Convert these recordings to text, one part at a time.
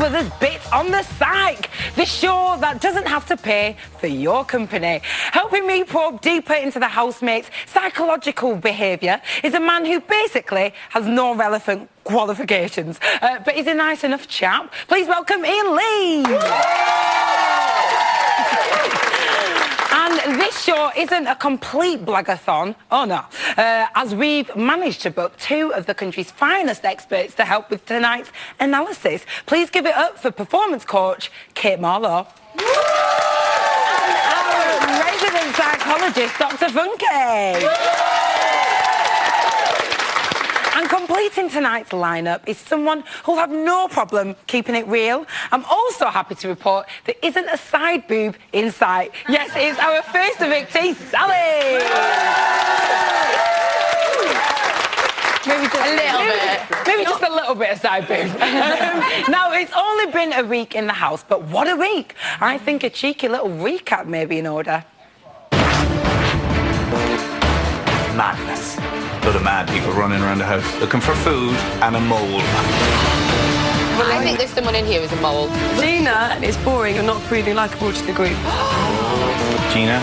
but there's bits on the psych. The show that doesn't have to pay for your company. Helping me probe deeper into the housemates' psychological behaviour is a man who basically has no relevant qualifications, but he's a nice enough chap. Please welcome Ian Lee. And this show isn't a complete blagathon, oh no, as we've managed to book two of the country's finest experts to help with tonight's analysis. Please give it up for performance coach Kate Marlowe. And our resident psychologist, Dr. Funky. And completing tonight's lineup is someone who'll have no problem keeping it real. I'm also happy to report there isn't a side boob in sight. Yes, it's our first evictee, Sally! Maybe just a little bit of side boob. Now, it's only been a week in the house, but what a week! I think a cheeky little recap may be in order. Madness. Load of mad people running around the house looking for food and a mole. Well, I think there's someone in here who's a mole. Gina is boring and not proving likeable to the group. Gina,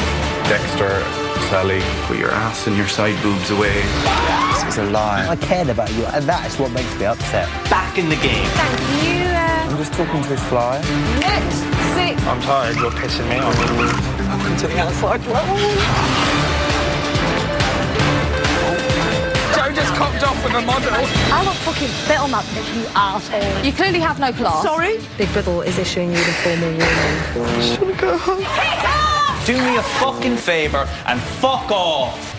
Dexter, Sally, put your ass and your side boobs away. This was a lie. I cared about you, and that's what makes me upset. Back in the game. Thank you. I'm just talking to this fly. Next, 6. I'm tired, you're pissing me off. Welcome to the outside world. Just cocked off with a model. I will fucking spit on that bitch, you arsehole. You clearly have no class. Sorry? Big Brother is issuing you the formal warning. I should go home. Do me a fucking favour and fuck off.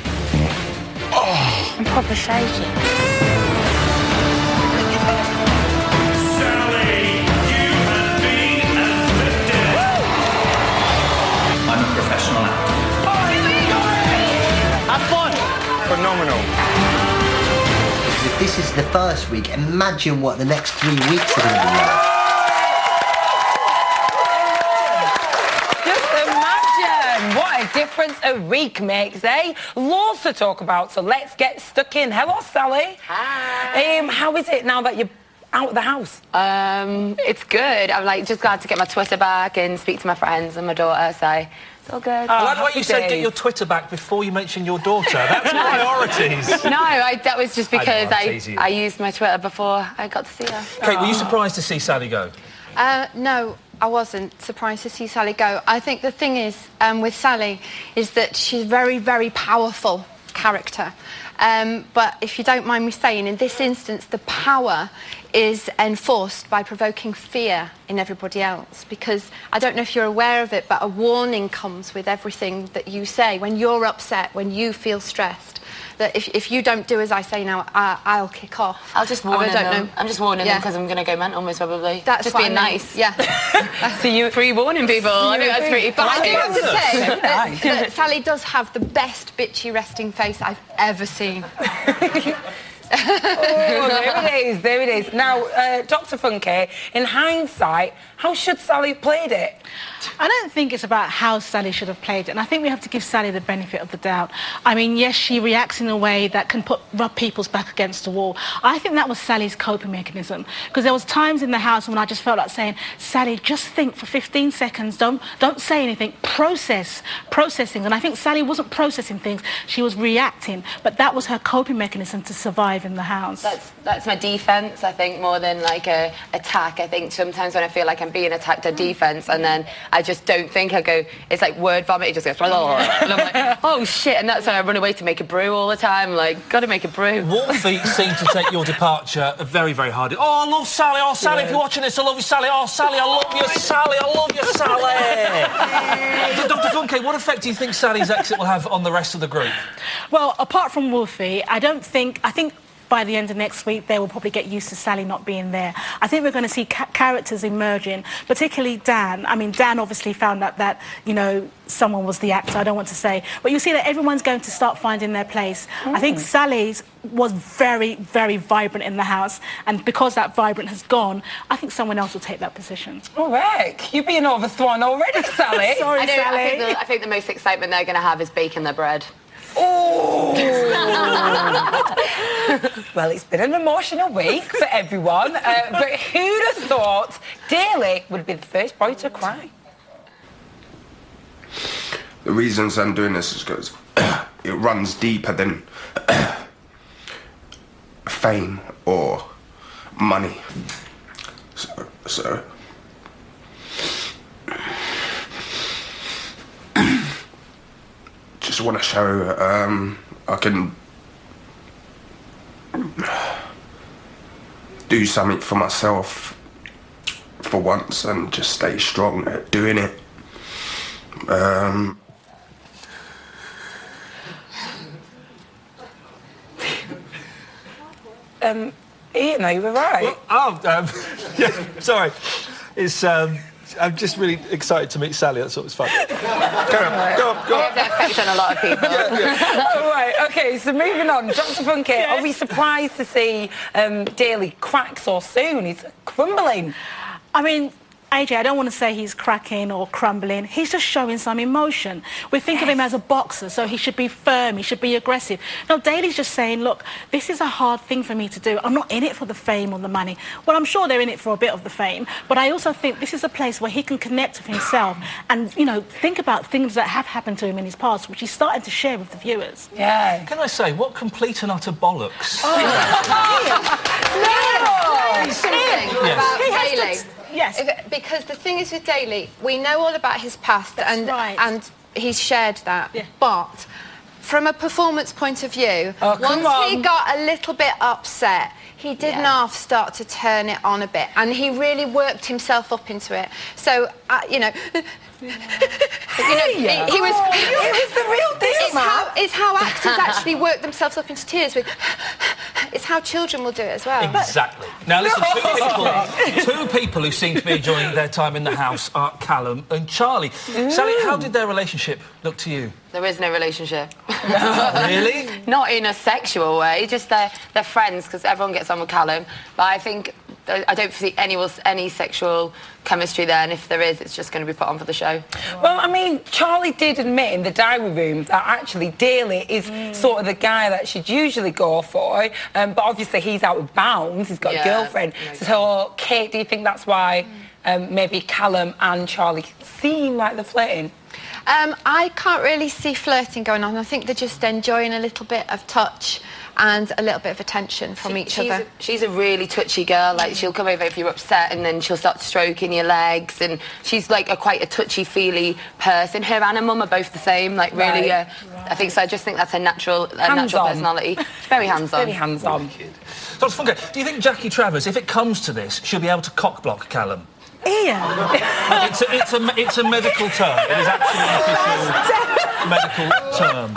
Oh. I'm proper shaky. I'm a professional actor. Have fun. Phenomenal. If this is the first week, imagine what the next 3 weeks are going to be like. Just imagine what a difference a week makes, eh? Lots to talk about, so let's get stuck in. Hello, Sally. Hi. How is it now that you're out of the house? It's good. I'm just glad to get my Twitter back and speak to my friends and my daughter, so it's all good. I like the way happy you said get days. your Twitter back before you mentioned your daughter. That's priorities. No, that was just because I'm teasing you. I used my Twitter before I got to see her. Kate, were you surprised to see Sally go? No, I wasn't surprised to see Sally go. I think the thing is, with Sally, is that she's a very, very powerful character. But if you don't mind me saying, in this instance, the power is enforced by provoking fear in everybody else, because I don't know if you're aware of it, but a warning comes with everything that you say. When you're upset, when you feel stressed, that if you don't do as I say now, I'll kick off. I'll just warn them. I'm just warning them because I'm going to go mental most probably. That's just what being I mean. nice. Yeah. So you pre-warning people. I think that's pretty But I funny. do have to say that Sally does have the best bitchy resting face I've ever seen. Oh, there it is. Now, Dr. Funky, in hindsight, how should Sally have played it? I don't think it's about how Sally should have played it, and I think we have to give Sally the benefit of the doubt. I mean, yes, she reacts in a way that can rub people's back against the wall. I think that was Sally's coping mechanism, because there was times in the house when I just felt like saying, Sally, just think for 15 seconds, don't say anything, process things. And I think Sally wasn't processing things, she was reacting, but that was her coping mechanism to survive in the house. That's my defence, I think, more than like a attack. I think sometimes when I feel like I'm being attacked, I defence, and then I just don't think. I go, it's like word vomit, it just goes, and I'm like, oh shit, and that's when I run away to make a brew all the time, like, gotta make a brew. Wolfie seemed to take your departure very, very hard. Oh, I love Sally. Oh, Sally, if you're watching this, I love you, Sally. Oh, Sally, I love you, Sally. I love you, Sally. Dr. Funky, what effect do you think Sally's exit will have on the rest of the group? Well, apart from Wolfie, I think by the end of next week, they will probably get used to Sally not being there. I think we're going to see characters emerging, particularly Dan. I mean, Dan obviously found out that, you know, someone was the actor, I don't want to say. But you see that everyone's going to start finding their place. I think Sally's was very, very vibrant in the house. And because that vibrant has gone, I think someone else will take that position. Oh, Rick, you're being overthrown already, Sally. Sorry, Sally. I think the most excitement they're going to have is baking their bread. Oh, Well, it's been an emotional week for everyone, but who'd have thought Daly would be the first boy to cry? The reasons I'm doing this is because it runs deeper than fame or money. So just want to show I can do something for myself for once and just stay strong at doing it. Ian, are you all right? Yeah, sorry. It's, I'm just really excited to meet Sally. That's what was fun. Go on. We have that effect on a lot of people. All right, OK, so moving on. Dr. Funky, are we surprised to see Daly crack so soon? He's crumbling. I mean, AJ, I don't want to say he's cracking or crumbling. He's just showing some emotion. We think of him as a boxer, so he should be firm, he should be aggressive. No, Daly's just saying, look, this is a hard thing for me to do. I'm not in it for the fame or the money. Well, I'm sure they're in it for a bit of the fame, but I also think this is a place where he can connect with himself and, you know, think about things that have happened to him in his past, which he's starting to share with the viewers. Yeah. Can I say, what complete and utter bollocks? Something about Daly. Yes. Because the thing is with Daly, we know all about his past and he's shared that. Yeah. But from a performance point of view, once he got a little bit upset, he did half start to turn it on a bit, and he really worked himself up into it. So, you know... he was the real deal, man. It's how actors actually work themselves up into tears. It's how children will do it as well. Exactly. Now listen, two people who seem to be enjoying their time in the house are Callum and Charlie. Sally, how did their relationship look to you? There is no relationship. Really? Not in a sexual way, just they're friends, because everyone gets on with Callum. But I think, I don't see any sexual chemistry there, and if there is, it's just going to be put on for the show. Well, I mean, Charlie did admit in the diary room that actually Daly is sort of the guy that she'd usually go for, but obviously he's out of bounds, he's got a girlfriend. So, Kate, do you think that's why maybe Callum and Charlie seem like they're flirting? I can't really see flirting going on. I think they're just enjoying a little bit of touch and a little bit of attention from each other. She's a really touchy girl. Like, she'll come over if you're upset, and then she'll start stroking your legs, and she's like quite a touchy-feely person. Her and her mum are both the same. Like, really, I think so. I just think that's a natural personality. She's very hands-on. Very hands-on. Dr. Funke, do you think Jackie Travers, if it comes to this, she'll be able to cock-block Callum? Ian! It's a medical term. It is actually an official medical term.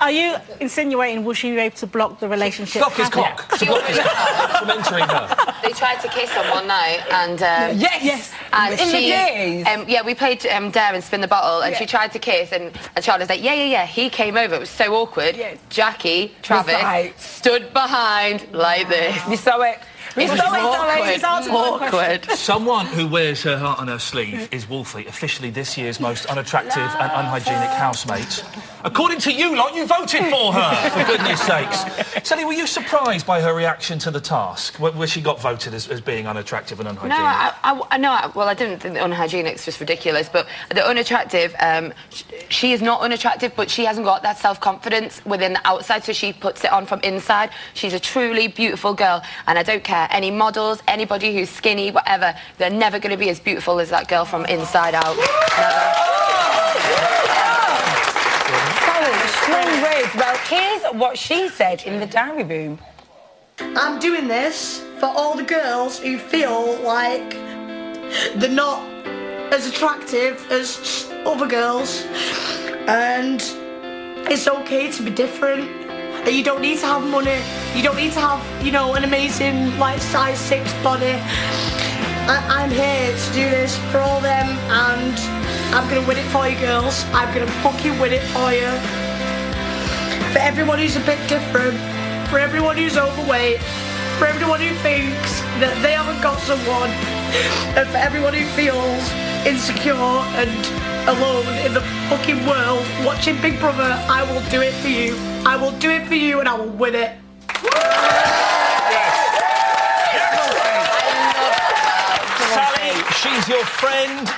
Are you insinuating will she be able to block the relationship? Block his cock. To block his cock. From entering her. They tried to kiss on one night, and yes, and in the days. We played Dare and Spin the Bottle, and she tried to kiss, and Charlie's like, yeah. He came over. It was so awkward. Yes. Jackie Travers stood behind like this. You saw it. It was awkward. Someone who wears her heart on her sleeve is Wolfie, officially this year's most unattractive and unhygienic housemate. According to you lot, you voted for her, for goodness sakes. Sally, were you surprised by her reaction to the task, where she got voted as being unattractive and unhygienic? Well, I didn't think the unhygienic's just ridiculous, but the unattractive, she is not unattractive, but she hasn't got that self-confidence within the outside, so she puts it on from inside. She's a truly beautiful girl, and I don't care. Any models, anybody who's skinny, whatever, they're never going to be as beautiful as that girl from inside out. Strong words. Well, here's what she said in the diary room. I'm doing this for all the girls who feel like they're not as attractive as other girls, and it's okay to be different. You don't need to have money, you don't need to have, you know, an amazing, like, size 6 body. I'm here to do this for all them, and I'm gonna win it for you girls. I'm gonna fucking win it for you. For everyone who's a bit different, for everyone who's overweight, for everyone who thinks that they haven't got someone, and for everyone who feels insecure and alone in the fucking world watching Big Brother, I will do it for you. I will do it for you and I will win it. Sally, she's your friend.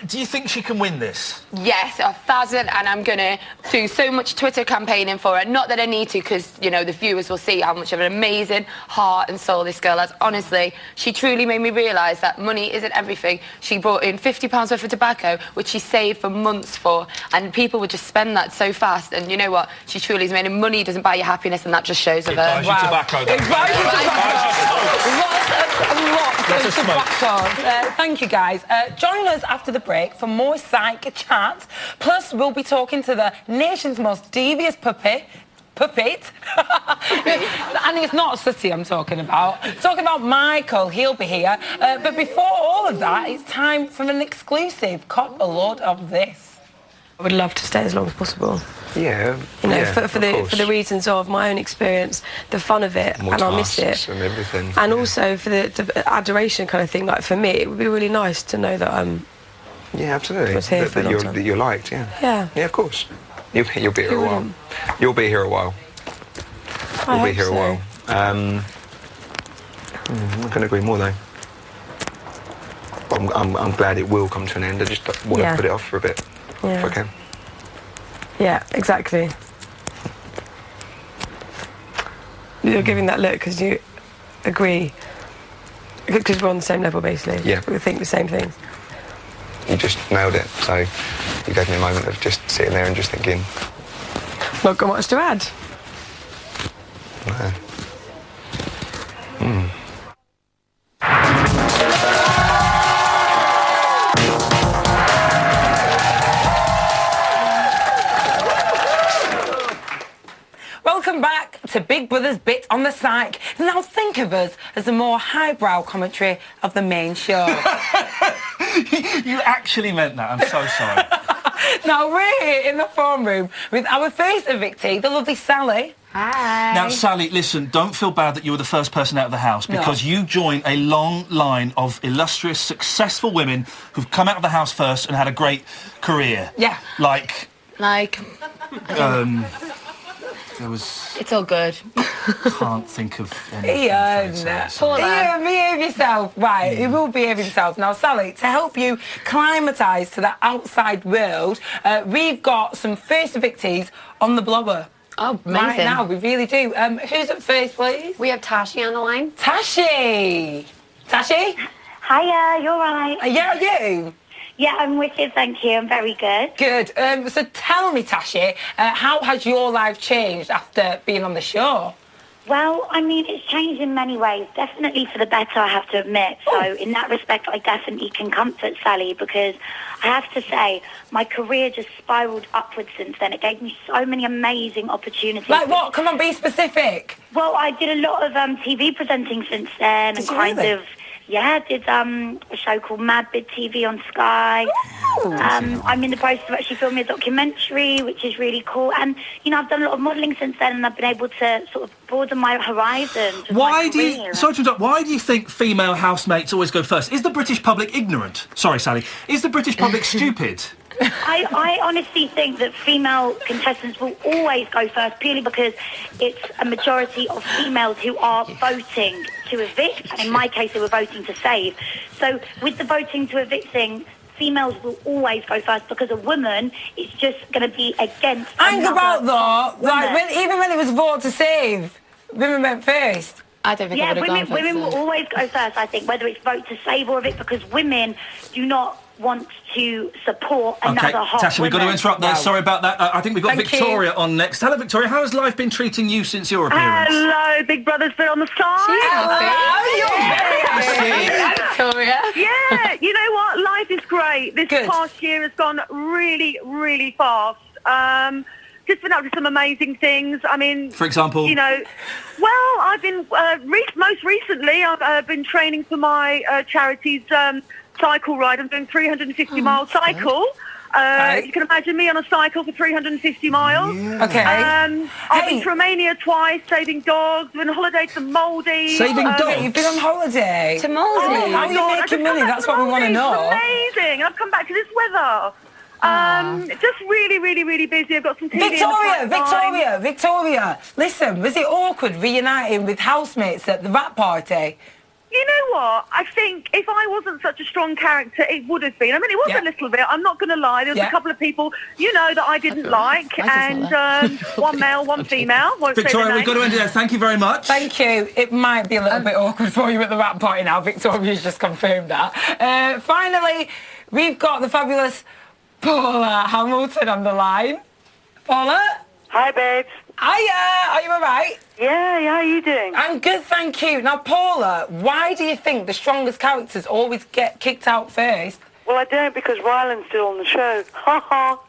Do you think she can win this? Yes, 1,000, and I'm going to do so much Twitter campaigning for her. Not that I need to, because, you know, the viewers will see how much of an amazing heart and soul this girl has. Honestly, she truly made me realise that money isn't everything. She brought in £50 worth of tobacco, which she saved for months for, and people would just spend that so fast. And you know what? She truly is made money doesn't buy you happiness, and that just shows of her. Buys you tobacco. It buys you Lots of smoke. Thank you, guys. Join us after the break for more psych chat. Plus, we'll be talking to the nation's most devious puppet. And it's not City I'm talking about. Talking about Michael, he'll be here. But before all of that, it's time for an exclusive. Cop a load of this. I would love to stay as long as possible. Yeah, You know, yeah, for the reasons of my own experience, the fun of it, more and I'll miss it. tasks and everything. And also for the adoration kind of thing. Like for me, it would be really nice to know that yeah, absolutely. was here for a long time. That you're liked. Yeah. Yeah. Yeah, of course. You'll be here a while. You'll be here a while. I You'll be hope here a so. while. I couldn't agree more though. But I'm glad it will come to an end. I just want to put it off for a bit, if I can. Yeah, exactly. You're giving that look because you agree, because we're on the same level, basically. Yeah. We think the same things. You just nailed it. So you gave me a moment of just sitting there and just thinking. Not got much to add. No. Welcome back to Big Brother's Bit on the Psych. Now think of us as a more highbrow commentary of the main show. You actually meant that. I'm so sorry. Now we're here in the forum room with our first evictee, the lovely Sally. Hi. Now, Sally, listen, don't feel bad that you were the first person out of the house, because you join a long line of illustrious, successful women who've come out of the house first and had a great career. Yeah. Like. There was... It's all good. Can't think of anything. Ian, behave yourself. Right, he will behave himself. Now, Sally, to help you climatise to the outside world, we've got some first evictees on the blower. Oh, amazing. Right now, we really do. Who's up first, please? We have Tashi on the line. Tashi! Tashi? Hiya, you're right. Yeah, you? Yeah, I'm wicked, thank you. I'm very good. Good. So tell me, Tashi, how has your life changed after being on the show? Well, I mean, it's changed in many ways. Definitely for the better, I have to admit. So in that respect, I definitely can comfort Sally, because I have to say, my career just spiralled upwards since then. It gave me so many amazing opportunities. Like what? Come on, be specific. Well, I did a lot of TV presenting since then. Did and you kind really? of... Yeah, I did a show called Mad Bid TV on Sky. I'm in the process of actually filming a documentary, which is really cool. And, you know, I've done a lot of modelling since then, and I've been able to sort of broaden my horizons. Why do you think female housemates always go first? Is the British public ignorant? Sorry, Sally. Is the British public stupid? I honestly think that female contestants will always go first, purely because it's a majority of females who are voting to evict, and in my case they were voting to save. So with the voting to evict thing, females will always go first, because a woman is just going to be against Hang about though, woman. like even when it was vote to save, women went first. I don't think I would have gone women will always go first, I think, whether it's vote to save or evict, because women do not want to support another hot Tasha, we've got to woman. interrupt there. Wow. Sorry about that. I think we've got Thank Victoria on next. Hello, Victoria. How has life been treating you since your appearance? Hello, Big Brother's been on the side. Victoria. Yeah, you know what? Life is great. This past year has gone really, really fast. Just been up to some amazing things. I mean, for example, you know, well, I've been most recently I've been training for my charity's cycle ride. I'm doing 350-mile cycle. You can imagine me on a cycle for 350 miles. Yeah. Okay. I've been to Romania twice, saving dogs. Been on holiday to Maldives. Saving dogs? You've been on holiday? To Maldives? How are you making money? That's what we want to know. It's amazing. And I've come back to this weather. Just really, really, really busy. I've got some TV in the pipeline. Victoria, listen, was it awkward reuniting with housemates at the rap party? You know what? I think if I wasn't such a strong character, it would have been. I mean, it was a little bit. I'm not going to lie. There was a couple of people, that I didn't like, and one male, one female. Victoria, we've got to end it there. Thank you very much. Thank you. It might be a little bit awkward for you at the rap party now. Victoria's just confirmed that. Finally, we've got the fabulous Paula Hamilton on the line. Paula? Hi, babes. Hiya, are you all right? Yeah, how are you doing? I'm good, thank you. Now, Paula, why do you think the strongest characters always get kicked out first? Well, I don't, because Ryland's still on the show. Ha ha.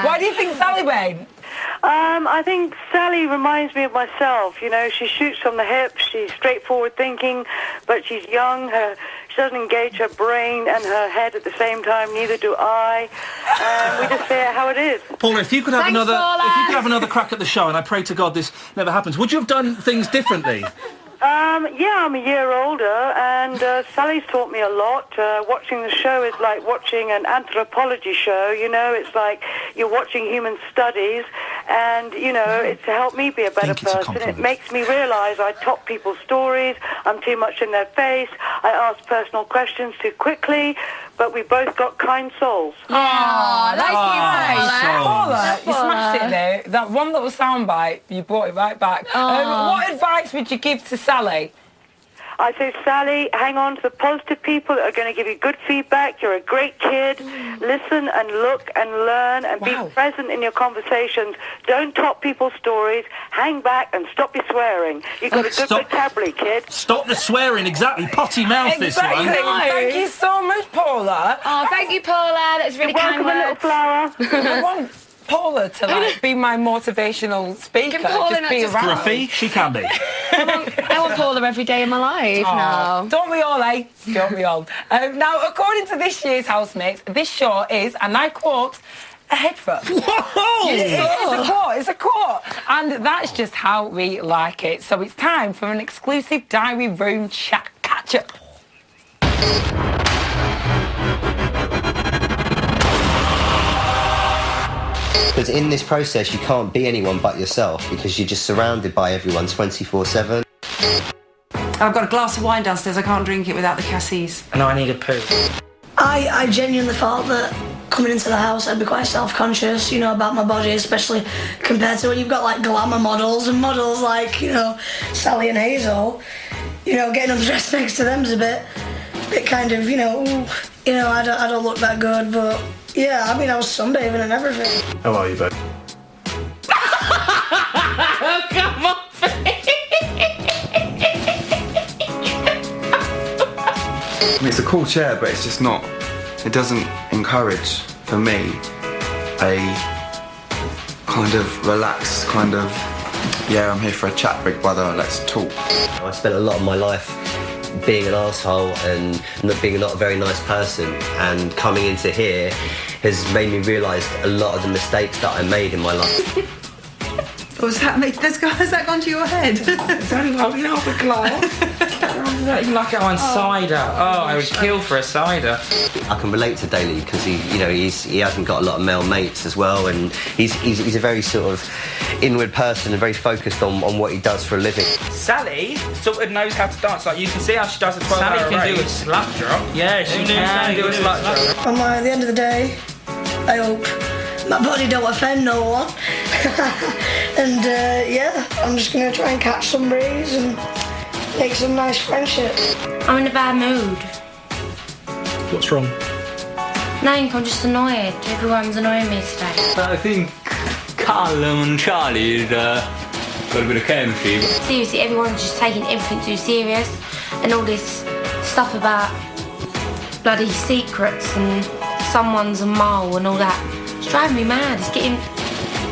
Why do you think Sally went? I think Sally reminds me of myself. She shoots from the hip, she's straightforward thinking, but she's young. She doesn't engage her brain and her head at the same time. Neither do I. We just say it how it is. Paula, if you could have another crack at the show, and I pray to God this never happens, would you have done things differently? Yeah, I'm a year older, and Sally's taught me a lot. Watching the show is like watching an anthropology show, It's like you're watching human studies, and, it's to help me be a better person. It makes me realise I top people's stories, I'm too much in their face, I ask personal questions too quickly, but we both got kind souls. That's Paula, you smashed it there. That one little soundbite, you brought it right back. What advice would you give to Sally? I say, Sally, hang on to the positive people that are going to give you good feedback. You're a great kid. Listen and look and learn and be present in your conversations. Don't top people's stories. Hang back and stop your swearing. You've got a good vocabulary, kid. Stop the swearing, exactly. Potty mouth this one. Thank you so much, Paula. Oh, thank you, Paula. That's really kind words. Little flower. I want Paula to be my motivational speaker. Just be around. For a fee, she can be. I want Paula every day of my life now. Don't we all, eh? Don't we all? Now, according to this year's housemates, this show is, and I quote, a head fuck. Whoa! It's a quote. And that's just how we like it. So it's time for an exclusive diary room chat catch-up. Because in this process, you can't be anyone but yourself because you're just surrounded by everyone 24/7. I've got a glass of wine downstairs. I can't drink it without the cassis. No, I need a poo. I genuinely thought that coming into the house I'd be quite self-conscious, about my body, especially compared to when you've got like glamour models and models like, Sally and Hazel. Getting undressed next to them's a bit kind of, I don't look that good, but yeah, I mean, I was sunbathing and everything. How are you, babe? Come on, I mean, it's a cool chair, but it's just not. It doesn't encourage, for me, a kind of relaxed, I'm here for a chat, big brother, let's talk. I spent a lot of my life being an arsehole and not being a very nice person, and coming into here has made me realise a lot of the mistakes that I made in my life. Has that gone to your head? It's only holding half a glass. I don't even like it on cider. Oh, I would kill for a cider. I can relate to Daly because he hasn't got a lot of male mates as well, and he's a very sort of inward person and very focused on what he does for a living. Sally sort of knows how to dance. Like, you can see how she does a 12-hour Sally can race. do a slut drop. Yeah, she can do a slut drop. And at the end of the day, I hope my body don't offend no one. And I'm just going to try and catch some breeze and make some nice friendships. I'm in a bad mood. What's wrong? Nothing, I'm just annoyed. Everyone's annoying me today. I think Callum and Charlie got a bit of chemistry. Seriously, everyone's just taking everything too serious, and all this stuff about bloody secrets and someone's a mole and all that. It's driving me mad. It's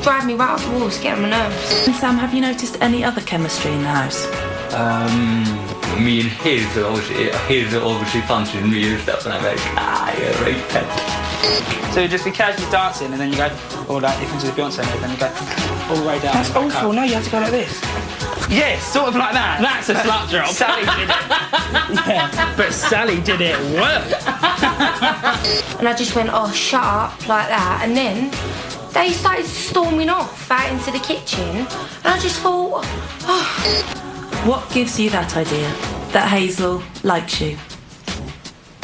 driving me right up the wall. It's getting on my nerves. And Sam, have you noticed any other chemistry in the house? Me and his obviously punches me and stuff, and I'm like, you're a great pet. So you just be casually dancing, and then you go, all like, you can do the Beyonce note, then you go all the way down. That's awful. No, you have to go like this. Yes, sort of like that. That's a slut drop. Sally did it. Yeah, but Sally did it well. And I just went, oh, shut up, like that. And then they started storming off out into the kitchen. And I just thought, oh. What gives you that idea that Hazel likes you?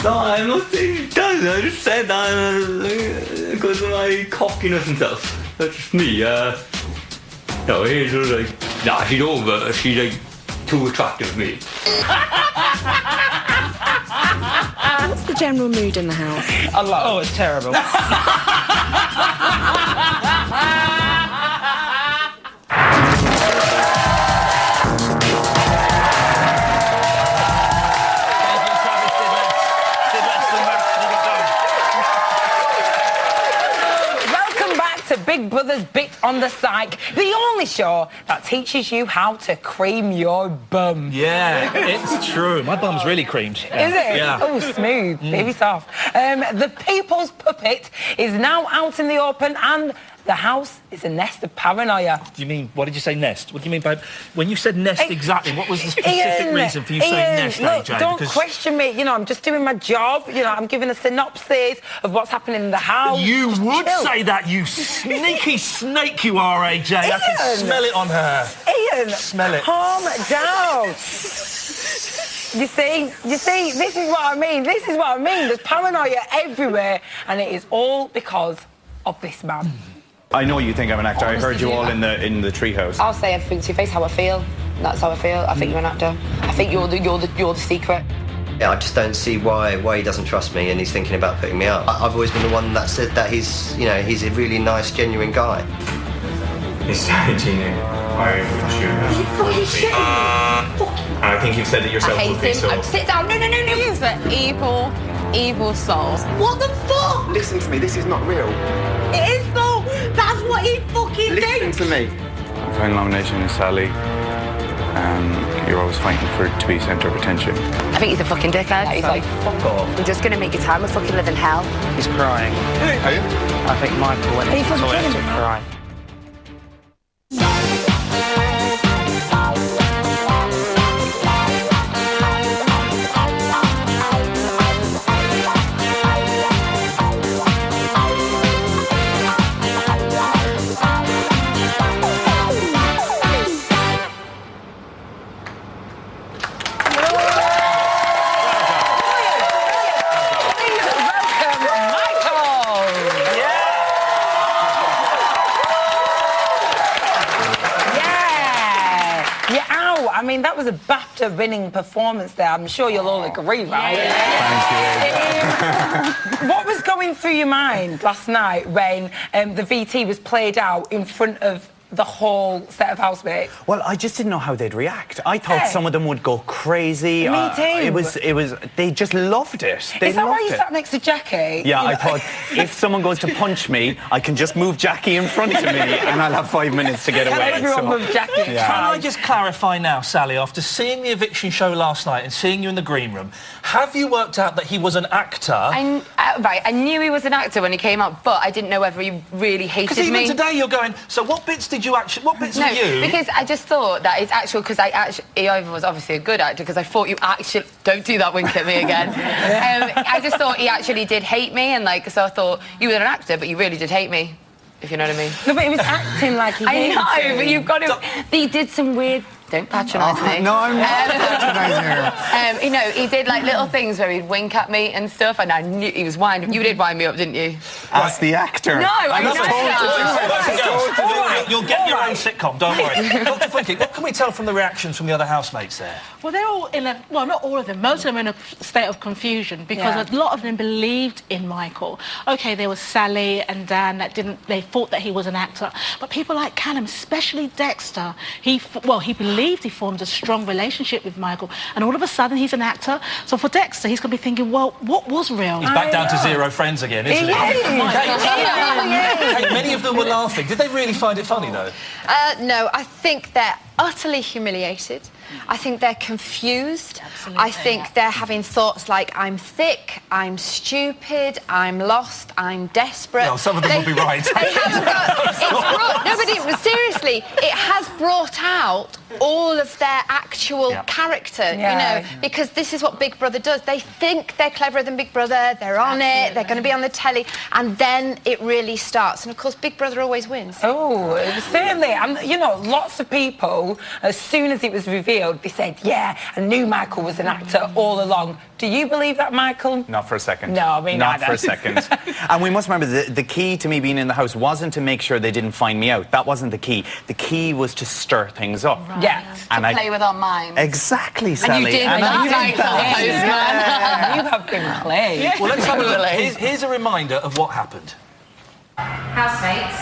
No, I'm not saying she does. I just said that because of my cockiness and stuff. That's just me. No, Hazel's like, nah, she's over. She's like too attractive to me. What's the general mood in the house? Oh, it's terrible. Big Brother's Bit on the Psych, the only show that teaches you how to cream your bum. Yeah, it's true. My bum's really creamed. Is it? Yeah. Oh, smooth, baby soft. The People's Puppet is now out in the open and the house is a nest of paranoia. Do you mean, what did you say, nest? What do you mean by... When you said nest exactly, what was the specific reason for you saying nest, look, AJ? Don't question me. You know, I'm just doing my job. You know, I'm giving a synopsis of what's happening in the house. You Just would chill. say that, you sneaky snake you are, AJ. I can smell it on her. Ian, smell it. Calm down. You see, this is what I mean. This is what I mean. There's paranoia everywhere, and it is all because of this man. I know you think I'm an actor. I heard you all in the treehouse. I'll say everything to your face, how I feel. That's how I feel. I think you're an actor. I think you're the secret. Yeah, I just don't see why he doesn't trust me and he's thinking about putting me up. I've always been the one that said that he's a really nice, genuine guy. He's Gina. I would shoot him. And I think you've said it yourself. I hate him. So... Sit down. No. He's an evil soul. What the fuck? Listen to me, this is not real. It is though. That's what he fucking Listen thinks. to me. Final nomination is Sally. You're always fighting to be centre of attention. I think he's a fucking dickhead. He's like, fuck off. I'm just going to make your time a fucking live in hell. He's crying. I think Michael went to the toilet to cry. I mean, that was a BAFTA-winning performance there. I'm sure you'll all agree, right? Thank you. What was going through your mind last night when the VT was played out in front of the whole set of housemates? Well, I just didn't know how they'd react. I thought some of them would go crazy. Me too. It was. They just loved it. Is that why you sat next to Jackie? Yeah, I thought if someone goes to punch me, I can just move Jackie in front of me, and I'll have 5 minutes to get away. Everyone move Jackie. Yeah. Can I just clarify now, Sally, after seeing the eviction show last night and seeing you in the green room, have you worked out that he was an actor? Right, I knew he was an actor when he came up, but I didn't know whether he really hated me. Because even today you're going, so what bits did you actually... What bits No, were you... because I just thought that it's actual, because he either was obviously a good actor, because I thought you actually... Don't do that wink at me again. I just thought he actually did hate me, and so I thought, you were an actor, but you really did hate me, if you know what I mean. No, but he was acting like he hated you. I know, but you've got to... He did some weird... Don't patronise me. No, I'm not patronising her. You know, he did little things where he'd wink at me and stuff, and I knew he was winding. You did wind me up, didn't you? As the actor. No, I know. You'll get your own sitcom, don't worry. Dr. Funky, what can we tell from the reactions from the other housemates there? Well, they're all in a... Well, not all of them. Most of them are in a state of confusion because a lot of them believed in Michael. OK, there was Sally and Dan that didn't... They thought that he was an actor. But people like Callum, especially Dexter, he believed he formed a strong relationship with Michael, and all of a sudden he's an actor. So for Dexter, he's going to be thinking, well, what was real? He's back down to zero friends again, isn't he? Kate, many of them were laughing. Did they really find it funny? funny, though? No, I think they're utterly humiliated. I think they're confused. I think they're having thoughts like, I'm thick, I'm stupid, I'm lost, I'm desperate. Well, some of them will be right. They haven't got... no, but seriously, it has brought out all of their actual character, you know, because this is what Big Brother does. They think they're cleverer than Big Brother, they're on it, they're going to be on the telly, and then it really starts. And, of course, Big Brother always wins. Oh, certainly. And, you know, lots of people, as soon as it was revealed, they said, yeah, I knew Michael was an actor all along. Do you believe that, Michael? Not for a second. No, I mean, not for a second. And we must remember the key to me being in the house wasn't to make sure they didn't find me out. That wasn't the key. The key was to stir things up. Right. Yeah. And to play with our minds. Exactly, Sally. And you did. And you did that. You have been played. Yeah. Well, let's have a look. Here's a reminder of what happened. Housemates,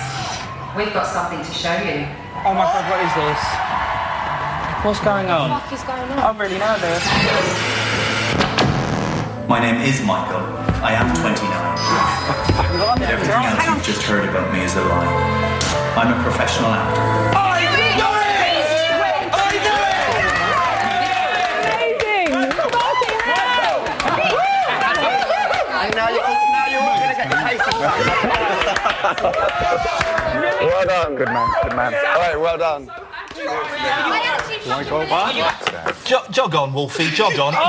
we've got something to show you. Oh my God, what is this? What's going on? What the fuck is going on? I'm really nervous. My name is Michael. I am 29. And everything else you've just heard about me is a lie. I'm a professional actor. I knew it! I knew it! Amazing! Fucking hell! Now you're all going to get your cases. Well done. Good man, good man. All right, well done. Jog on, Wolfie, jog on. Jog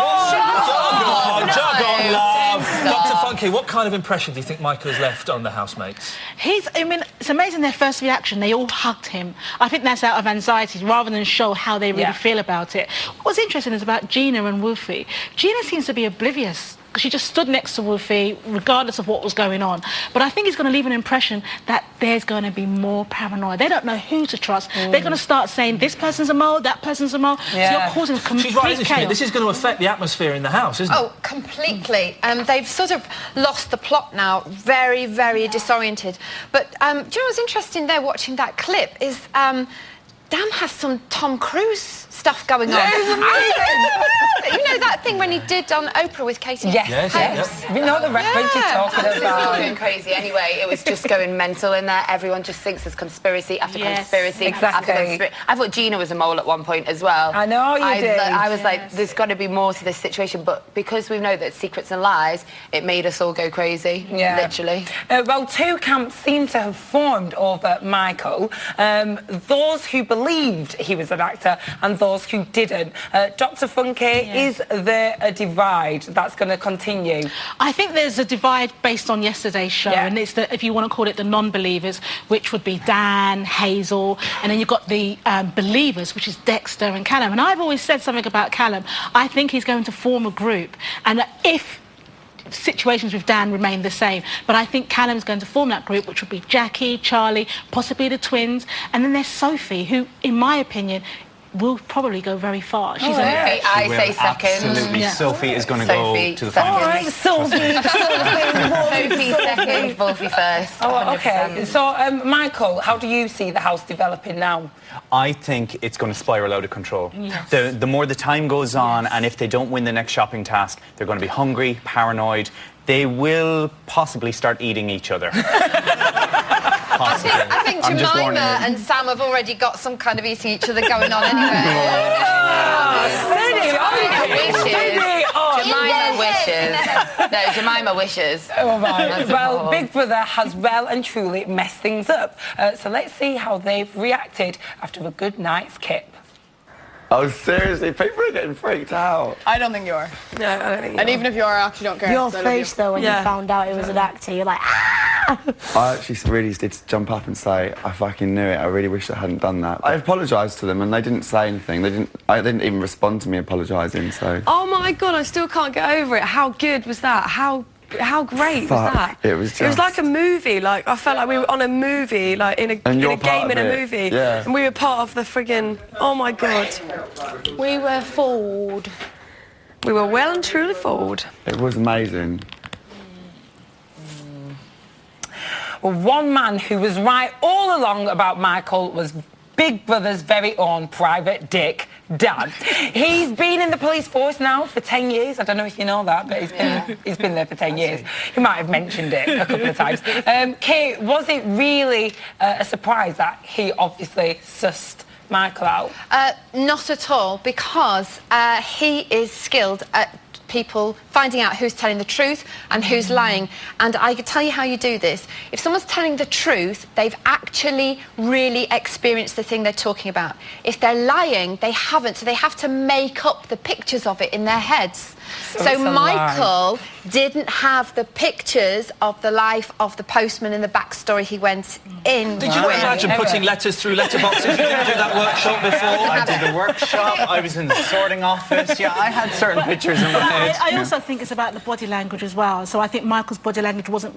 on, love. Dr. Funky, what kind of impression do you think Michael has left on the housemates? I mean, it's amazing their first reaction. They all hugged him. I think that's out of anxiety rather than show how they really feel about it. What's interesting is about Gina and Wolfie. Gina seems to be oblivious. She just stood next to Wolfie, regardless of what was going on. But I think it's going to leave an impression that there's going to be more paranoia. They don't know who to trust. They're going to start saying, this person's a mole, that person's a mole. So you're causing complete She's right, isn't she? chaos. This is going to affect the atmosphere in the house, isn't it? Oh, completely. They've sort of lost the plot now. Very, very disoriented. But do you know what's interesting there, watching that clip, is Dan has some Tom Cruise stuff going on. You know that thing when he did on Oprah with Katie? Yes. You know the reference you're talking This is not about. going crazy anyway. It was just going mental in there. Everyone just thinks there's conspiracy after conspiracy exactly. after conspiracy. I thought Gina was a mole at one point as well. I know you did. I was like, there's got to be more to this situation. But because we know that secrets and lies, it made us all go crazy, literally. Well, two camps seem to have formed over Michael. Those who believed he was an actor and those who didn't. Dr. Funky, is there a divide that's going to continue? I think there's a divide based on yesterday's show, and it's the, if you want to call it the non-believers, which would be Dan, Hazel, and then you've got the believers, which is Dexter and Callum. And I've always said something about Callum. I think he's going to form a group, and if situations with Dan remain the same, but I think Callum's going to form that group, which would be Jackie, Charlie, possibly the twins, and then there's Sophie, who, in my opinion, will probably go very far. She's I say second. Absolutely. Sophie is going to go to the final. All right, Sophie second, Wolfie first. Oh, okay. So, Michael, how do you see the house developing now? I think it's going to spiral out of control. Yes. The more the time goes on, and if they don't win the next shopping task, they're going to be hungry, paranoid. They will possibly start eating each other. I think Jemima and Sam have already got some kind of eating each other going on anyway. Jemima wishes. No, Jemima wishes. Oh, my. Well, Big Brother has well and truly messed things up. So let's see how they've reacted after a good night's kip. Oh, seriously? People are getting freaked out. I don't think you are. No, I don't think you And are. even if you are, I actually don't care. Your 'cause I love face, you. though, when you found out it was an actor, you're like, ah! I actually really did jump up and say, I fucking knew it. I really wish I hadn't done that. I apologised to them and they didn't say anything. They didn't even respond to me apologising, so... Oh my God, I still can't get over it. How good was that? How great was Fuck, that? it was It was just- like a movie. Like, I felt like we were on a movie, like in a And you're game part in of a it, movie. yeah. And we were part of the friggin'... Oh my God. We were fooled. We were well and truly fooled. It was amazing. Well, one man who was right all along about Michael was Big Brother's very own private dick, Dan. He's been in the police force now for 10 years. I don't know if you know that, but he's been there for 10 years. You might have mentioned it a couple of times. Kate, was it really a surprise that he obviously sussed Michael out? Not at all, because he is skilled at people finding out who's telling the truth and who's lying. And I can tell you how you do this. If someone's telling the truth, they've actually really experienced the thing they're talking about. If they're lying, they haven't, so they have to make up the pictures of it in their heads. So Michael didn't have the pictures of the life of the postman and the backstory he went in. Did you not imagine putting letters through letterboxes? You didn't do that workshop before? I did the workshop, I was in the sorting office. Yeah, I had certain pictures in my head. I also think it's about the body language as well. So I think Michael's body language wasn't,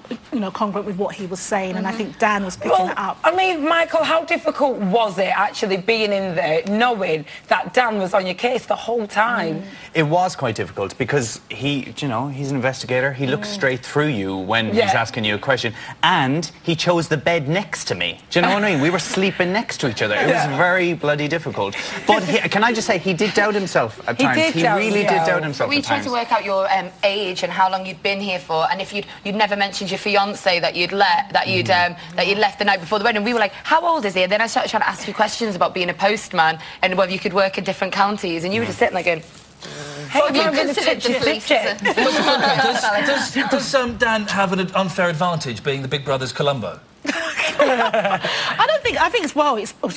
congruent with what he was saying, and I think Dan was picking it up. I mean, Michael, how difficult was it actually being in there, knowing that Dan was on your case the whole time? It was quite difficult because he's an investigator. He looks straight through you when he's asking you a question, and he chose the bed next to me. Do you know what I mean? We were sleeping next to each other. It was very bloody difficult. But can I just say, he did doubt himself at times. He really did doubt himself. We tried to work out your age and how long you'd been here for, and if you'd never mentioned your fiance that you'd left the night before the wedding. We were like, how old is he? And then I started trying to ask you questions about being a postman and whether you could work in different counties, and you were just sitting there going, Hey, have you considered the police? Does Dan have an unfair advantage being the Big Brother's Columbo? I think it's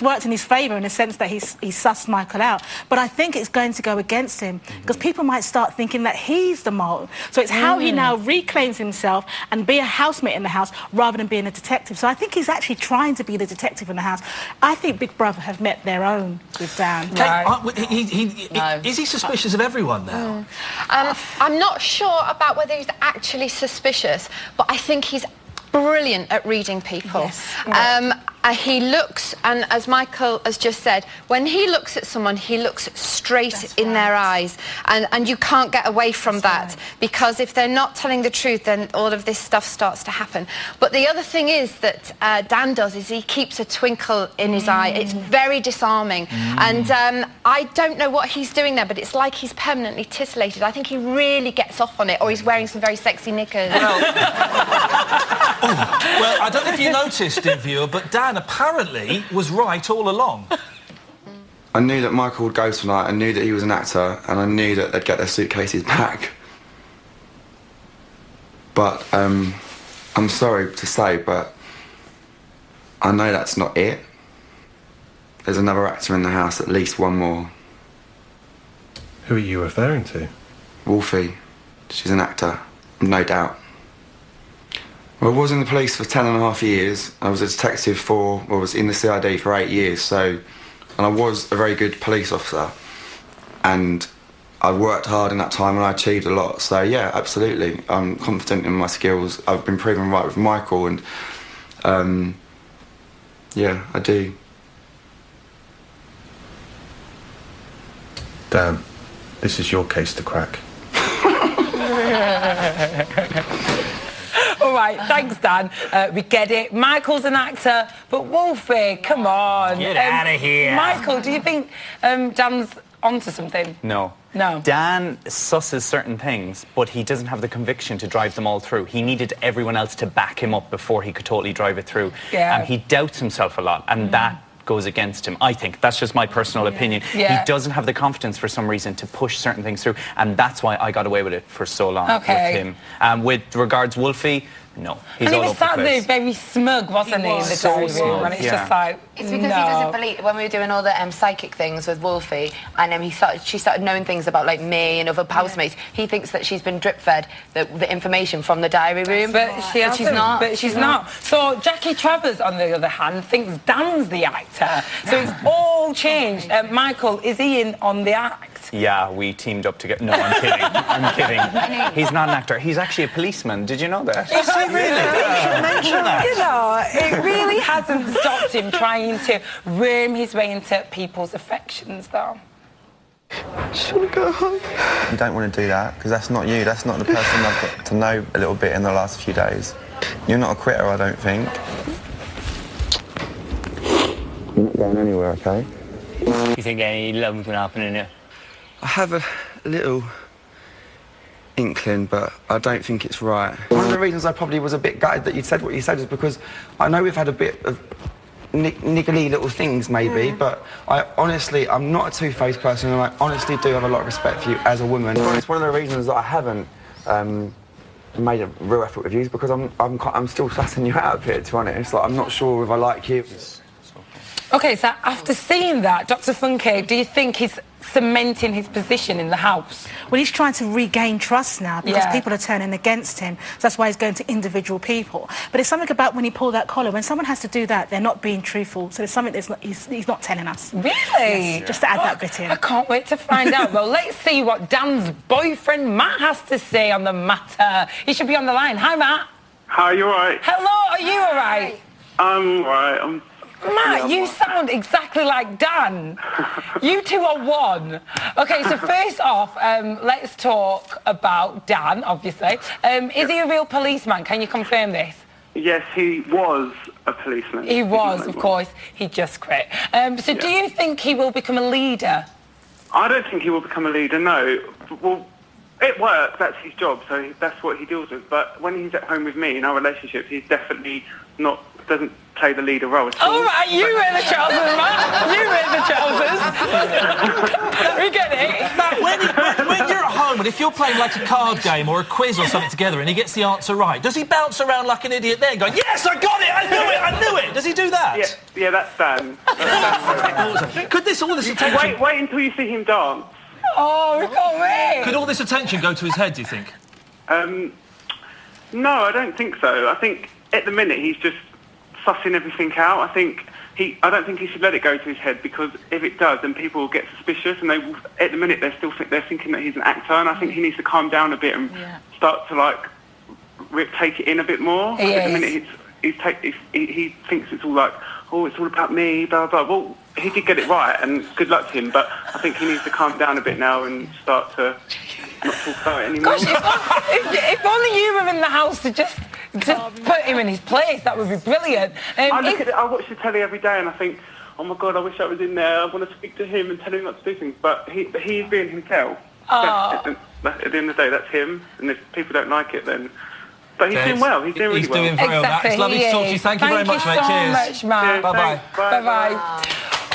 worked in his favour in the sense that he's sussed Michael out, but I think it's going to go against him because people might start thinking that he's the mole. So it's how he now reclaims himself and be a housemate in the house rather than being a detective. So I think he's actually trying to be the detective in the house. I think Big Brother have met their own with Dan. Is he suspicious of everyone now? I'm not sure about whether he's actually suspicious, but I think he's brilliant at reading people. He looks, and as Michael has just said, when he looks at someone, he looks straight in their eyes, and you can't get away from that, because if they're not telling the truth, then all of this stuff starts to happen. But the other thing is that Dan does is he keeps a twinkle in his eye. It's very disarming, and I don't know what he's doing there, but it's like he's permanently titillated. I think he really gets off on it, or he's wearing some very sexy knickers. Well, I don't know if you noticed, dear viewer, but Dan apparently was right all along. I knew that Michael would go tonight, I knew that he was an actor, and I knew that they'd get their suitcases back. But, I'm sorry to say, but I know that's not it. There's another actor in the house, at least one more. Who are you referring to? Wolfie. She's an actor, no doubt. Well, I was in the police for 10.5 years. I was a detective I was in the CID for 8 years, and I was a very good police officer. And I worked hard in that time and I achieved a lot. So yeah, absolutely. I'm confident in my skills. I've been proven right with Michael, and yeah, I do. Dan, this is your case to crack. All right, thanks, Dan. We get it. Michael's an actor, but Wolfie, come on. Get out of here. Michael, do you think Dan's onto something? No. No. Dan susses certain things, but he doesn't have the conviction to drive them all through. He needed everyone else to back him up before he could totally drive it through. Yeah. He doubts himself a lot, and that goes against him, I think. That's just my personal opinion. Yeah. He doesn't have the confidence for some reason to push certain things through, and that's why I got away with it for so long with him. With regards Wolfie, no. He's and he all was over the sat there place. very smug, wasn't he, in the diary room? And it's just like, it's because he doesn't believe. When we were doing all the psychic things with Wolfie, and she started knowing things about like me and other housemates. He thinks that she's been drip fed the information from the diary room, but she's not. But she's not. So Jackie Travers, on the other hand, thinks Dan's the actor. So it's all changed. Michael, is he in on the act? Yeah, we teamed up together. No, I'm kidding. I'm kidding. He's not an actor. He's actually a policeman. Did you know that? Is he really? You should mention that. You know, it really hasn't stopped him trying to worm his way into people's affections, though. I just want to go home. You don't want to do that, because that's not you. That's not the person I've got to know a little bit in the last few days. You're not a quitter, I don't think. going anywhere, okay? You think any love will happen in it? I have a little inkling, but I don't think it's right. One of the reasons I probably was a bit gutted that you said what you said is because I know we've had a bit of niggly little things maybe, but I'm not a two-faced person, and I honestly do have a lot of respect for you as a woman. It's one of the reasons that I haven't made a real effort with you is because I'm still sussing you out a bit, to be honest. Like, I'm not sure if I like you. OK, so after seeing that, Dr Funke, do you think he's cementing his position in the house? Well, he's trying to regain trust now because people are turning against him. So that's why he's going to individual people. But it's something about when he pulled that collar. When someone has to do that, they're not being truthful. So there's something he's not telling us. Really? Yes, just to add that bit in. I can't wait to find out. Well, let's see what Dan's boyfriend Matt has to say on the matter. He should be on the line. Hi, Matt. Hi, you all right? Hello, are you all right? I'm all right. Matt, you sound exactly like Dan. You two are one. OK, so first off, let's talk about Dan, obviously. Is he a real policeman? Can you confirm this? Yes, he was a policeman. He was, of course. He just quit. So do you think he will become a leader? I don't think he will become a leader, no. Well, at work, that's his job, so that's what he deals with. But when he's at home with me, in our relationship, he's definitely doesn't play the leader role at all. All right, you wear the trousers, Matt. You wear the trousers. We get it. Matt, when you're at home and if you're playing like a card game or a quiz or something together and he gets the answer right, does he bounce around like an idiot there going, yes, I got it, I knew it? Does he do that? Yeah, that's Dan. Could all this attention... Wait until you see him dance. Oh, we can't wait. Could all this attention go to his head, do you think? No, I don't think so. I think at the minute he's just sussing everything out. I don't think he should let it go to his head, because if it does, then people will get suspicious, and at the minute they're thinking that he's an actor, and I think he needs to calm down a bit and start to take it in a bit more. At the minute he thinks it's all like, oh, it's all about me, blah blah. Well, he did get it right, and good luck to him. But I think he needs to calm down a bit now and start to not talk about it anymore. Gosh, if only you were in the house to just put him in his place, that would be brilliant. I watch the telly every day and I think, oh my God, I wish I was in there. I want to speak to him and tell him not to do things. But he's being himself. At the end of the day, that's him. And if people don't like it, then... But he's doing well. He's doing really well. He's doing very well, Matt. It's lovely to talk to you. Thank you very much, mate. Cheers. Thank you so much, Matt. Bye-bye. Bye-bye.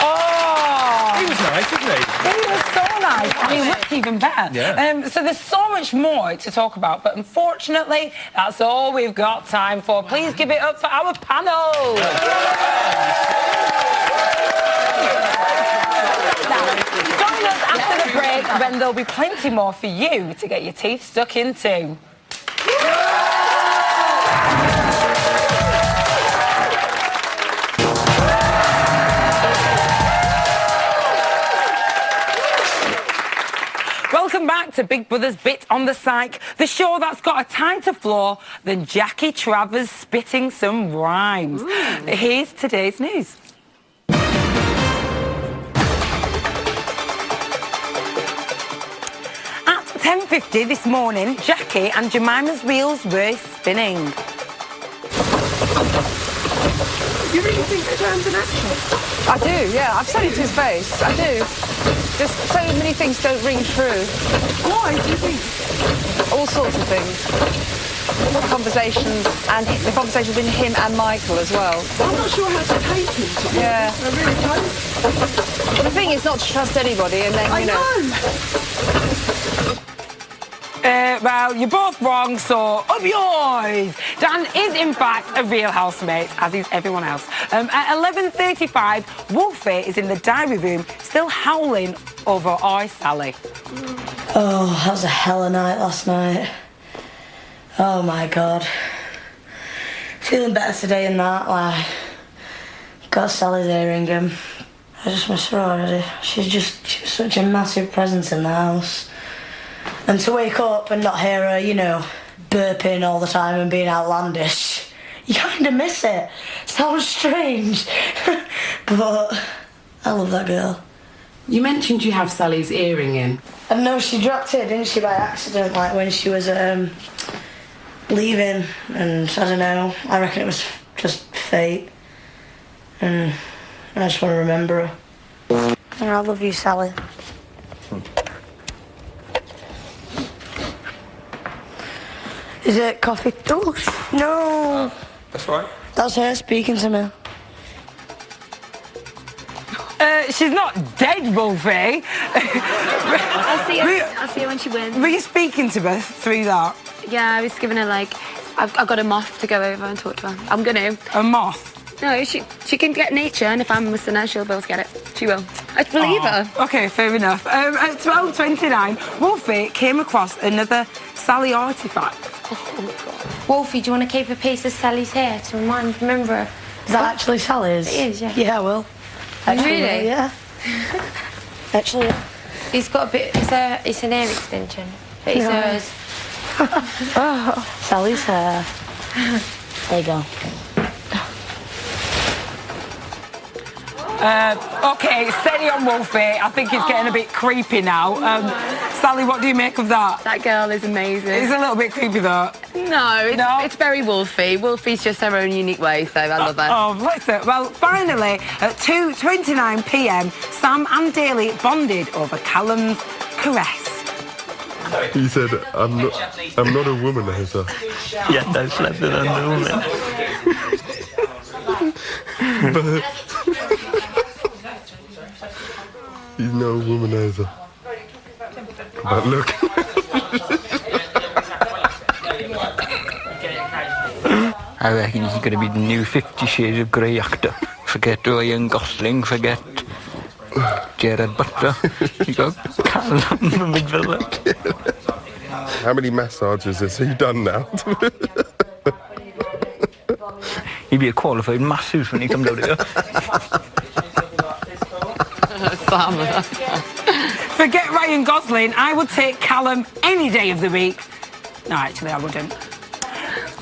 Oh! He was nice, wasn't he? He was so nice, and he looked even better. Yeah. So there's so much more to talk about, but unfortunately, that's all we've got time for. Please give it up for our panel. Join us after the break, when there'll be plenty more for you to get your teeth stuck into. Welcome back to Big Brother's Bit on the Psych, the show that's got a tighter floor than Jackie Travers spitting some rhymes. Here's today's news. At 10:50 this morning, Jackie and Jemima's wheels were spinning. You really think that Dan's an actor? I do, yeah. I've said it to his face. I do. Just so many things don't ring true. Why do you think? All sorts of things. Conversations, and the conversation between him and Michael as well. I'm not sure how to take him, to be honest. I really don't. The thing is not to trust anybody, and then, you know... Well, you're both wrong, so up yours! Dan is, in fact, a real housemate, as is everyone else. At 11:35, Wolfie is in the diary room, still howling over Oi Sally. Oh, that was a hell of a night last night. Oh, my God. Feeling better today than that, got Sally's earring him. I just miss her already. She's such a massive presence in the house. And to wake up and not hear her, burping all the time and being outlandish, you kind of miss it. Sounds strange. But I love that girl. You mentioned you have Sally's earring in. And no, she dropped it, didn't she, by accident, when she was leaving. And I don't know, I reckon it was just fate. And I just want to remember her. I love you, Sally. Is it coffee? Oh, no. That's right. That's her speaking to me. She's not dead, Wolfie. I'll see her when she wins. Were you speaking to her through that? Yeah, I was giving her like, I've got a moth to go over and talk to her. I'm gonna. A moth? No, she can get nature, and if I'm missing her, she'll be able to get it. She will. I believe her. Okay, fair enough. At 12:29, Wolfie came across another Sally artefact. Wolfie, do you want to keep a piece of Sally's hair to remember her? Is that actually Sally's? It is, yeah. Yeah, I will. Actually, Really? yeah. Actually, yeah. He's got a bit. It's an hair extension, but it's No. hers. Sally's hair. There you go. Okay, steady on, Wolfie. I think it's getting a bit creepy now. Sally, what do you make of that? That girl is amazing. It's a little bit creepy, though. No, it's very Wolfie. Wolfie's just her own unique way, so I love her. Oh, bless it. Well, finally, at 2:29 p.m, Sam and Daly bonded over Callum's caress. He said, I'm not a womanizer. Yet I've slept with another woman. But he's no womanizer. But look. I reckon he's going to be the new 50 Shades of Grey actor. Forget Ryan Gosling, forget Gerard Butler. You got Callum, the big villain. How many massages has he done now? He'd be a qualified masseuse when he comes out here. Forget Ryan Gosling. I would take Callum any day of the week. No, actually, I wouldn't.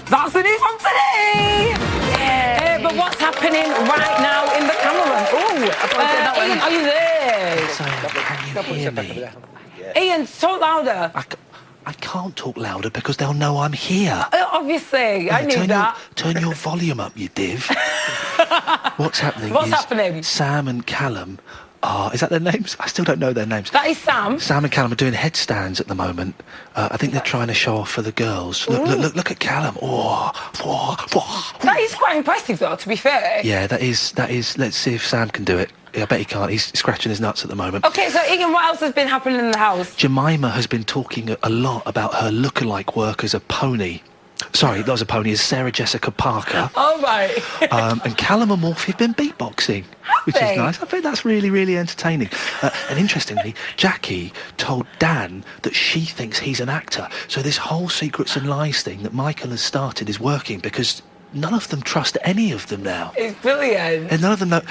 That's the news from today. But what's happening right now in the camera room? Ian, are you there? Can you hear me? Ian, talk louder. I can't talk louder because they'll know I'm here. Obviously, I knew that. Turn your volume up, you div. What's happening? What's happening? Sam and Callum are... Is that their names? I still don't know their names. That is Sam. Sam and Callum are doing headstands at the moment. I think they're trying to show off for the girls. Look at Callum. That is quite impressive, though, to be fair. Yeah, that is. Let's see if Sam can do it. I bet he can't. He's scratching his nuts at the moment. Okay, so Ian, what else has been happening in the house? Jemima has been talking a lot about her lookalike work as a pony. Sorry, not as a pony, as Sarah Jessica Parker. Oh, right. And Callum and Morphy have been beatboxing, which is nice. I think that's really, really entertaining. And interestingly, Jackie told Dan that she thinks he's an actor. So this whole secrets and lies thing that Michael has started is working because none of them trust any of them now. It's brilliant. And none of them know...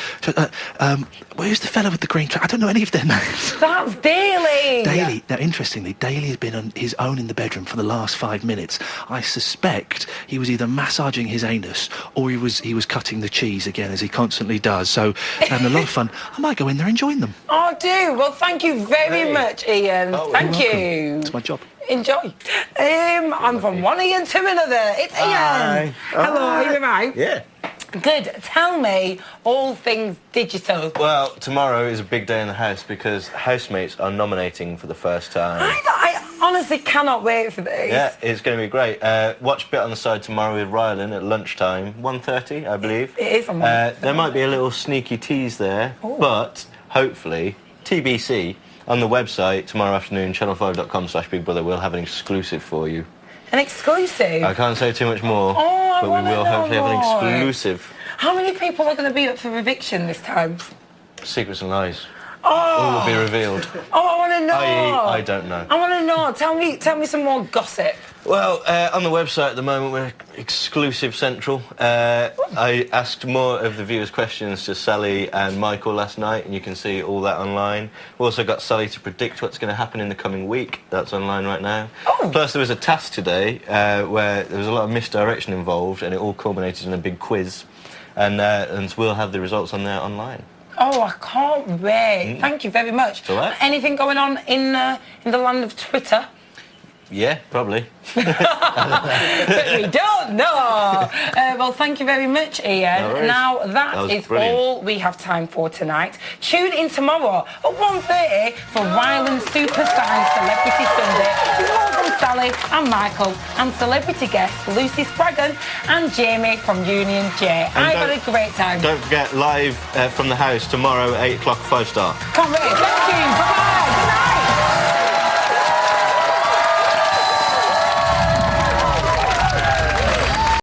where's the fella with the green track? I don't know any of their names. That's Daly. Daly. Now, interestingly, Daly has been on his own in the bedroom for the last 5 minutes. I suspect he was either massaging his anus or he was cutting the cheese again, as he constantly does. So, having a lot of fun. I might go in there and join them. Oh, do. Well, thank you very much, Ian. Thank you. It's my job. Enjoy. I'm from one Ian to another. It's Ian. Hi. Hello, are you right? Yeah. Good. Tell me all things digital. Well, tomorrow is a big day in the house because housemates are nominating for the first time. I honestly cannot wait for this. Yeah, it's going to be great. Watch Bit on the Side tomorrow with Rylan at lunchtime, 1:30, I believe. It is on 1:30. There might be a little sneaky tease there, but hopefully, TBC, on the website tomorrow afternoon, channel5.com/bigbrother, we'll have an exclusive for you. An exclusive? I can't say too much more, but we will hopefully have an exclusive. How many people are going to be up for eviction this time? Secrets and lies. Oh. All will be revealed. Oh, I want to know. I don't know. I want to know. Tell me some more gossip. Well, on the website at the moment, we're exclusive central. I asked more of the viewers' questions to Sally and Michael last night, and you can see all that online. We also got Sally to predict what's going to happen in the coming week. That's online right now. Oh. Plus, there was a task today where there was a lot of misdirection involved, and it all culminated in a big quiz. And we'll have the results on there online. Oh, I can't wait. Thank you very much. It's all right. Anything going on in the land of Twitter? Yeah, probably. But we don't know. Well, thank you very much, Ian. No worries. Now, That that was is brilliant. all we have time for tonight. Tune in tomorrow at 1:30 for Ryland's Super Size Celebrity Sunday with more from Sally and Michael and celebrity guests Lucy Spraggan and Jamie from Union J. And I've had a great time. Don't forget, live from the house tomorrow, 8 o'clock, 5 Star. Can't wait. Thank you. Bye-bye.